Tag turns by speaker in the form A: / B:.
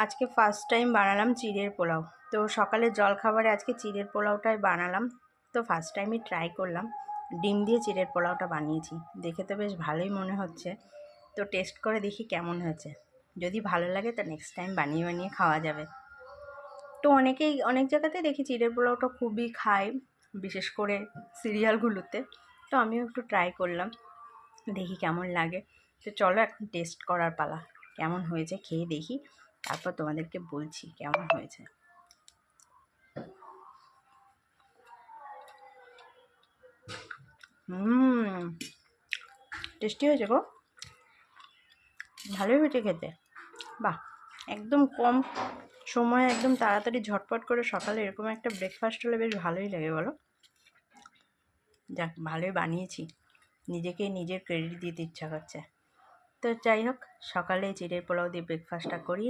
A: আজকে first time বানালাম চিড়ের পোলাও। তো সকালে জলখাবারে আজকে চিড়ের পোলাওটাই বানালাম। তো ফার্স্ট টাইমই ট্রাই করলাম, ডিম দিয়ে চিড়ের পোলাওটা বানিয়েছি। দেখে তো বেশ ভালোই মনে হচ্ছে। তো টেস্ট করে দেখি কেমন হয়েছে। যদি ভালো লাগে তো নেক্সট টাইম বানিয়ে বানিয়ে খাওয়া যাবে। তো অনেক জায়গাতে দেখি চিড়ের পোলাওটা খুবই খায়, বিশেষ করে সিরিয়ালগুলোতে। তো আমিও একটু ট্রাই করলাম, দেখি কেমন লাগে। তো চলো এখন টেস্ট করার পালা। কেমন হয়েছে খেয়ে দেখি, তারপর তোমাদেরকে বলছি কেমন হয়েছে। টেস্টি হয়েছে গো, ভালোই হয়েছে খেতে। বাহ, একদম কম সময়ে একদম তাড়াতাড়ি ঝটপট করে সকালে এরকম একটা ব্রেকফাস্ট হলে বেশ ভালোই লাগে বলো। যাক, ভালোই বানিয়েছি, নিজেকে নিজের ক্রেডিট দিতে ইচ্ছা করছে। তো যাই হোক, সকালে চিড়ের পোলাও দিয়ে ব্রেকফাস্টটা করি।